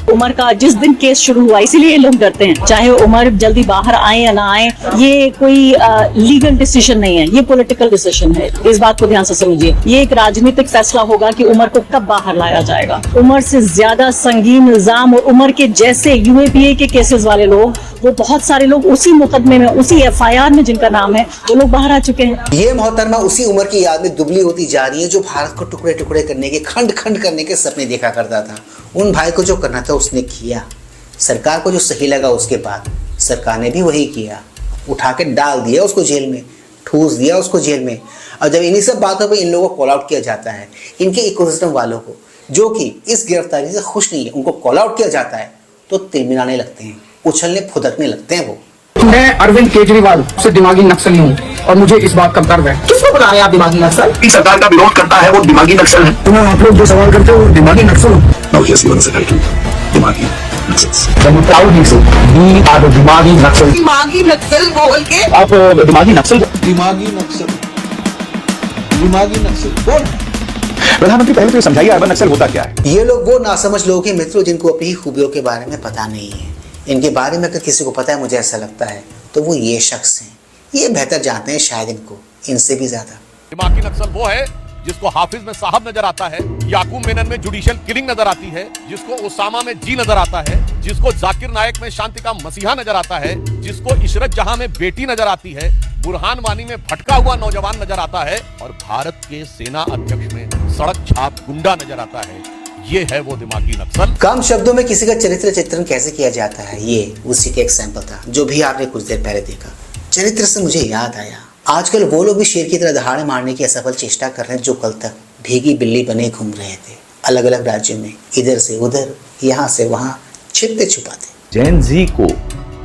उमर का जिस दिन केस शुरू हुआ, इसीलिए लोग डरते हैं, चाहे उमर जल्दी बाहर आए या ना आए, ये कोई लीगल डिसीजन नहीं है, ये पॉलिटिकल डिसीजन है। इस बात को ध्यान से समझिए, ये एक राजनीतिक फैसला होगा कि उमर को कब बाहर लाया जाएगा। उमर से ज्यादा संगीन इल्जाम और उमर के जैसे यूएपीए के केसेस वाले लोग, वो बहुत सारे लोग उसी मुकदमे में, उसी एफआईआर में जिनका नाम है, वो लोग बाहर आ चुके हैं। ये मोहतरमा उसी उमर की याद में दुबली होती जा रही है जो भारत को टुकड़े टुकड़े करने के, खंड खंड करने के सपने देखा करता था। उन भाई को जो करना था उसने किया, सरकार को जो सही लगा उसके बाद सरकार ने भी वही किया, उठा के डाल दिया उसको जेल में, ठूस दिया उसको जेल में। और जब इन्हीं सब बातों पर इन लोगों को कॉल आउट किया जाता है, इनके इकोसिस्टम वालों को जो कि इस गिरफ्तारी से खुश नहीं है, उनको कॉल आउट किया जाता है तो तिलमिलाने लगते हैं, उछलने फुदकने लगते हैं। वो मैं अरविंद केजरीवाल से दिमागी नक्सली हूँ और मुझे इस बात का गर्व है। किसको बता रहे हैं आप दिमागी नक्सल? इस सरकार का विरोध करता है वो दिमागी नक्सल है। तो आप लोग जो सवाल करते हो दिमागी नक्सल हो। दिमागी नक्सल। दिमागी नक्सल। दिमागी नक्सल बोल के आप दिमागी नक्सल। दिमागी नक्सल, दिमागी नक्सल कौन? प्रधानमंत्री पहले तो ये समझाइए अर्बन नक्सल होता क्या है। ये लोग वो नासमझ लोग हैं मित्रों जिनको अपनी खूबियों के बारे में पता नहीं है। इनके बारे में अगर किसी को पता है, मुझे ऐसा लगता है, तो वो ये शख्स हैं। ये बेहतर जानते हैं शायद इनको, इनसे भी ज्यादा। दिमागी नक्सल वो है जिसको हाफिज में साहब नजर आता है, याकूब मेनन में जुडिशियल किलिंग नजर आती है, जिसको ओसामा में जी नजर आता है, जिसको जाकिर नायक में शांति का मसीहा नजर आता है, जिसको इशरत जहां में बेटी नजर आती है, बुरहान वानी में भटका हुआ नौजवान नजर आता है और भारत के सेना अध्यक्ष में सड़क छाप गुंडा नजर आता है। ये है वो दिमागी नक्सल। कम शब्दों में किसी का चरित्र चित्रण कैसे किया जाता है, ये उसी का एग्जाम्पल था जो भी आपने कुछ देर पहले देखा। चरित्र से मुझे याद आया, आजकल वो लोग भी शेर की तरह दहाड़े मारने की असफल चेष्टा कर रहे हैं जो कल तक भीगी बिल्ली बने घूम रहे थे, अलग अलग राज्यों में, इधर से उधर, यहाँ से वहां, छिपते छुपाते। जैन जी को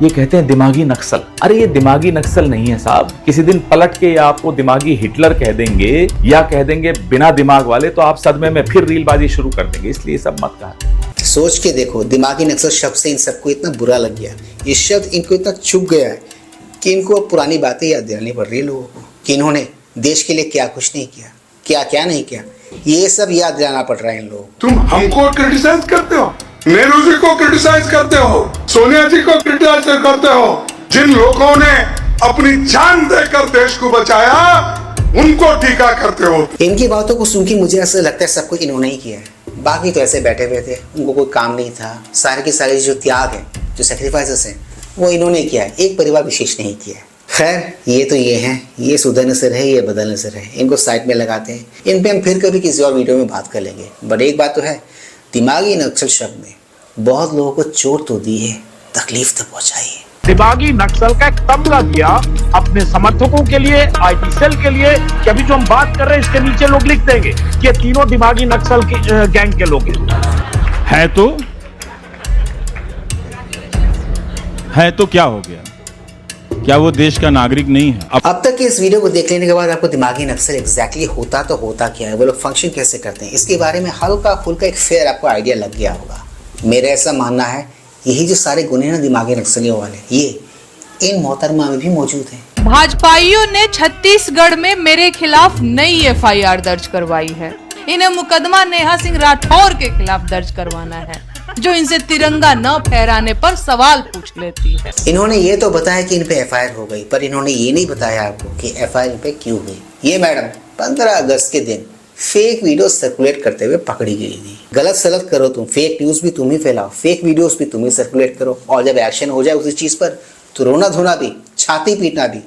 ये कहते हैं दिमागी नक्सल। अरे ये दिमागी नक्सल नहीं है साहब, किसी दिन पलट के आपको दिमागी हिटलर कह देंगे या कह देंगे बिना दिमाग वाले, तो आप सदमे में फिर रीलबाजी शुरू कर देंगे, इसलिए सब मत कहा। सोच के देखो, दिमागी नक्सल शब्द से इन सबको इतना बुरा लग गया, ये शब्द इनको इतना चुभ गया है कि इनको अब पुरानी बातें याद दिलानी पड़ रही है लोगों को कि इन्होंने देश के लिए क्या कुछ नहीं किया, क्या क्या नहीं किया, ये सब याद दिलाना पड़ रहा है इन लोगों को। तुम हमको क्रिटिसाइज करते हो, नेहरू जी को क्रिटिसाइज करते हो, सोनिया जी को क्रिटिसाइज करते हो। जिन लोगों ने अपनी जान देकर देश को बचाया उनको टीका करते हो। इनकी बातों को सुन के मुझे ऐसा लगता है सब कुछ इन्होंने ही किया है, बाकी तो ऐसे बैठे हुए थे, उनको कोई काम नहीं था। सारे के सारे जो त्याग है, जो सेक्रीफाइसेस हैं, वो इन्होंने किया है, एक परिवार विशेष नहीं किया है। खैर ये तो ये हैं, ये सुधरने से रहे, ये बदलने से रहे, इनको साइड में लगाते हैं। इन पे हम फिर कभी किसी और वीडियो में बात कर लेंगे। बट एक बात तो है, दिमागी नक्सल शब्द ने बहुत लोगों को चोट तो दी है, तकलीफ तो पहुंचाई है। दिमागी नक्सल का एक तबला दिया अपने समर्थकों के लिए, आईटी सेल के लिए, कि अभी जो हम बात कर रहे हैं इसके नीचे लोग लिख देंगे कि तीनों दिमागी नक्सल के गैंग के लोग है तो क्या हो गया? क्या वो देश का नागरिक नहीं है? अब तक के इस वीडियो को देख लेने के बाद आपको दिमागी नक्सल एग्जैक्टली होता तो होता क्या है, वो लोग फंक्शन कैसे करते हैं, इसके बारे में हल्का फुल्का एक फेयर आपको आइडिया लग गया होगा। मेरा ऐसा मानना है यही जो सारे गुने ना दिमागी नक्सलियों वाले, ये इन मोहतरमा में भी मौजूद हैं। भाजपाइयों ने छत्तीसगढ़ में मेरे खिलाफ नई एफआईआर दर्ज करवाई है। इन्हें मुकदमा नेहा सिंह राठौर के खिलाफ दर्ज करवाना है, जो इनसे तिरंगा न फहराने पर सवाल पूछ लेती है। इन्होंने ये तो बताया कि इन पे एफआईआर हो गई, पर इन्होंने ये नहीं बताया आपको कि एफआईआर इन पे क्यों हुई। ये मैडम 15 अगस्त के दिन फेक वीडियो सर्कुलेट करते हुए पकड़ी गई थी। गलत सलत करो तुम, फेक न्यूज भी तुम ही फैलाओ, फेक वीडियोस भी तुम ही सर्कुलेट करो, और जब एक्शन हो जाए उसी चीज पर तो रोना धोना भी, छाती पीटना भी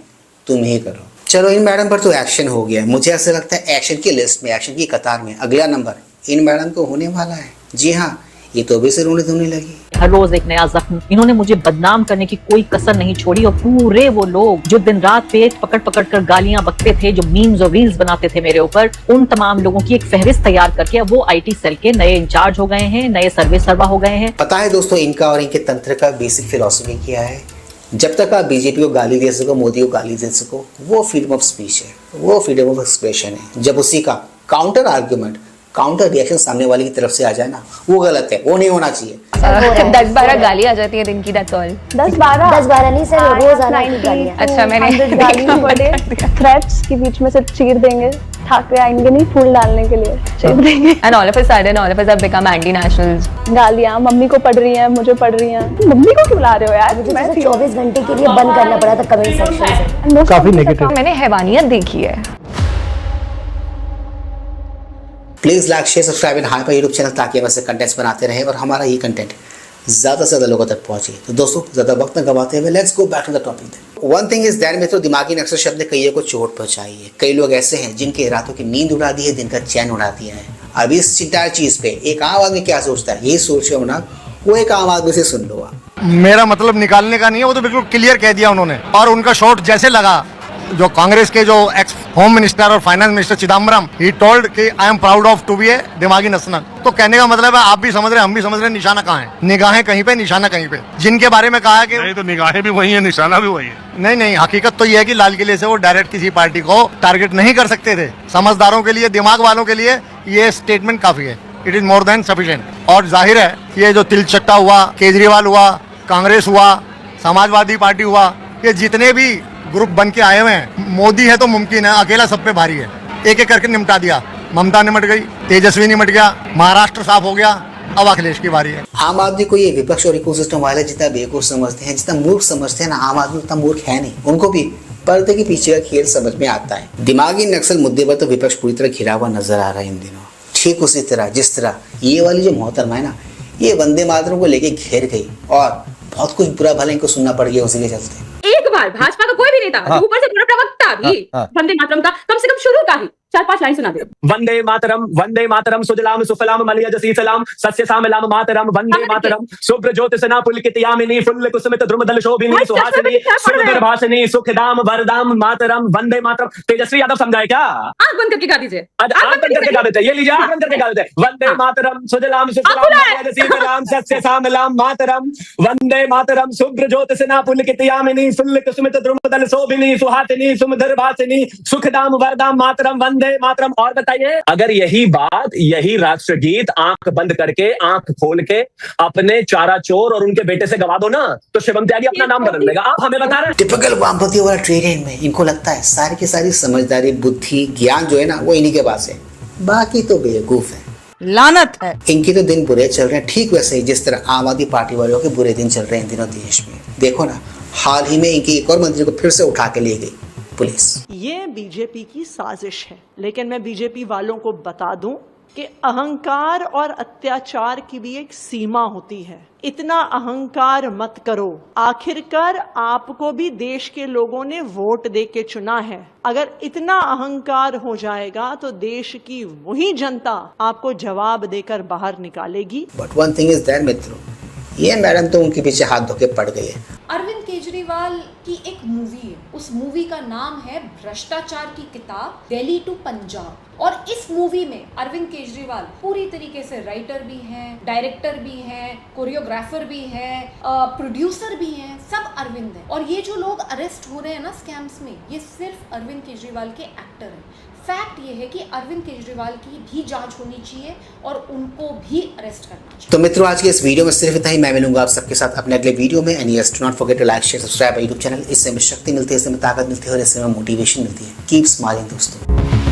तुम ही करो। चलो इन मैडम पर तो एक्शन हो गया, मुझे ऐसा लगता है एक्शन की लिस्ट में, एक्शन की कतार में अगला नंबर इन मैडम को होने वाला है। जी हाँ, ये तो भी से रोने धोने लगी। हर रोज एक नया जख्म। इन्होंने मुझे बदनाम करने की कोई कसर नहीं छोड़ी, और पूरे वो लोग जो दिन रात पेट पकड़ पकड़ कर गालियां बकते थे, जो मीम्स और रील्स बनाते थे मेरे ऊपर, उन तमाम लोगों की एक फहरिस्त तैयार करके अब वो आईटी सेल के नए इंचार्ज हो गए हैं, नए सर्वे सर्वा हो गए हैं। पता है दोस्तों, इनका और इनके तंत्र का बेसिक फिलॉसफी क्या है? जब तक आप बीजेपी को गाली दे सको, मोदी को गाली दे सको, वो फ्रीडम ऑफ स्पीच है, वो फ्रीडम ऑफ एक्सप्रेशन है। जब उसी का काउंटर आर्ग्यूमेंट, काउंटर रिएक्शन सामने वाले की तरफ से आ जाए ना, वो गलत है, वो नहीं होना चाहिए। 10-12 गाली आ जाती है दिन की, that's all। 10-12 नहीं सर, रोजाना की गालियां। अच्छा, मैंने गाली थ्रेट्स के बीच में से चीर देंगे, ठाकरे आएंगे नहीं फूल डालने के लिए, चीर देंगे। And all of a sudden, all of us have become anti-nationals। गालियां मम्मी को पड़ रही हैं, मुझे पड़ रही हैं। मम्मी को क्यों बुला रहे हो यार? मुझे 24 घंटे के लिए बंद करना पड़ा था कमेंट सेक्शन से। काफी नेगेटिव। मैंने हैवानियत देखी है। Please like share subscribe in high पर यूट्यूब चैनल, ताकि हम ऐसे कंटेंट्स बनाते रहे और हमारा ये कंटेंट ज़्यादा से ज़्यादा लोगों तक पहुंचे। तो दोस्तों ज़्यादा वक्त न गवाते हुए let's go back to the topic. One thing is that मित्रों, दिमागी नक्सल शब्द ने कईयों को चोट पहुंचाई है। कई लोग ऐसे हैं जिनके रातों की नींद उड़ा दी है, दिन का चैन उड़ा दिया है। अब इस इंटायर चीज़ पे एक आम आदमी क्या सोचता है, यही सोच रहे हो ना, वो एक आम आदमी से सुन लो आप। मेरा मतलब निकालने का नहीं है, वो तो बिल्कुल क्लियर कह दिया उन्होंने। और उनका शॉट जैसे लगा, जो कांग्रेस के जो एक्स होम मिनिस्टर और finance minister Chidambaram, he told कि I am proud of to be a दिमागी नस्ल। तो कहने का मतलब है आप भी समझ रहे, हम भी समझ रहे, निशाना कहाँ है? निगाहें कहीं पे, निशाना कहीं पे। जिनके बारे में कहा है कि नहीं तो निगाहें भी वही है, निशाना भी वही है। नहीं, हकीकत तो ये है कि लाल किले से वो डायरेक्ट किसी पार्टी को टारगेट नहीं कर सकते थे। समझदारों के लिए, दिमाग वालों के लिए ये स्टेटमेंट काफी है, it is more than sufficient. और जाहिर है ये जो तिलचट्टा हुआ, केजरीवाल हुआ, कांग्रेस हुआ, समाजवादी पार्टी हुआ, ये जितने भी ग्रुप बन के आए हुए हैं, मोदी है तो मुमकिन है, अकेला सब पे भारी है। एक एक करके निपटा दिया। ममता निमट गई, तेजस्वी निमट गया, महाराष्ट्र साफ हो गया, अब अखिलेश की बारी है। आम आदमी को ये विपक्ष और इकोसिस्टम वाले जितना बेवकूफ समझते हैं, जितना मूर्ख समझते हैं ना, आम आदमी उतना मूर्ख है नहीं। उनको भी पर्दे के पीछे का खेल समझ में आता है। दिमागी नक्सल मुद्दे पर तो विपक्ष पूरी तरह घिरा हुआ नजर आ रहा है इन दिनों। ठीक उसी तरह जिस तरह ये वाली जो मोहतरमा है ना, ये वंदे मातरम को लेके घेर गई और बहुत कुछ बुरा भला इनको सुनना पड़ गया उसी के चलते। एक बार भाजपा का कोई भी नेता, ऊपर से पूरा प्रवक्ता भी वंदे मातरम का कम से कम शुरू का ही 4-5 लाइन सुना दे। वंदे मातरम सुजलाम सुफलाम मलयजसी सलाम सस्य सामलाम मातरम वंदे मातरम शुभ्र ज्योतिषना पुलकितयामिनी फुल्ल कुसुमित द्रुमदल शोभिनी सुहासिनी सुंदर भाषिनी सुखदाम वरदाम मातरम वंदे मातरम। तेजस्वी यादव समझाए क्या? आंख बंद करके गा दीजिए। आंख बंद करके गा देते, ये लीजिए, आंख बंद करके गा देते। वंदे मातरम सुजलाम सुफलाम मलयजसी सलाम सस्य सामलाम मातरम वंदे मातरम शुभ्र ज्योतिषना पुलकितयामिनी फुल्ल कुसुमित द्रुमदल शोभिनी सुहासिनी सुंदर भाषिनी सुखदाम वरदाम मातरम वंदे मातरम। और बताइए, अगर यही बात, यही राष्ट्रगीत आंख बंद करके, आंख खोल के अपने चारा चोर और उनके बेटे से गवा दो ना, तो शिवम त्यागी अपना नाम बदल देगा। आप हमें बता रहे हैं टिपिकल वामपंथी वाला ट्रेड में इनको लगता है सारी की सारी समझदारी, बुद्धि, ज्ञान जो है ना, वो इन्हीं के पास है, बाकी तो बेवकूफ है, लानत है। इनके तो दिन बुरे चल रहे हैं, ठीक वैसे ही जिस तरह आम आदमी पार्टी वालों के बुरे दिन चल रहे हैं इन दिनों देश में। देखो ना, हाल ही में इनके एक और मंत्री को फिर से उठा के ले गई पुलिस। ये बीजेपी की साजिश है, लेकिन मैं बीजेपी वालों को बता दूं कि अहंकार और अत्याचार की भी एक सीमा होती है। इतना अहंकार मत करो। आखिरकार आपको भी देश के लोगों ने वोट दे के चुना है। अगर इतना अहंकार हो जाएगा तो देश की वही जनता आपको जवाब देकर बाहर निकालेगी। But one thing is that मित्रों, ये मैडम तो उनके पीछे हाथ धो के पड़ गई है। अरविंद केजरीवाल की एक मूवी है, उस मूवी का नाम है भ्रष्टाचार की किताब, दिल्ली टू पंजाब। और इस मूवी में अरविंद केजरीवाल पूरी तरीके से राइटर भी हैं, डायरेक्टर भी हैं, कोरियोग्राफर भी हैं, प्रोड्यूसर भी हैं, सब अरविंद हैं। और ये जो लोग अरेस्ट हो रहे हैं ना स्कैम्स में, ये सिर्फ अरविंद केजरीवाल के एक्टर हैं। फैक्ट ये है कि अरविंद केजरीवाल की भी जांच होनी चाहिए और उनको भी अरेस्ट करना चाहिए। तो मित्रों, आज के इस वीडियो में सिर्फ इतना ही। मैं मिलूंगा आप सबके साथ अपने अगले वीडियो में। And yes, do not forget to like share subscribe YouTube channel. इससे हमें शक्ति मिलती है, इससे हमें ताकत मिलती है और इससे हमें मोटिवेशन मिलती है। कीप स्माइलिंग दोस्तों।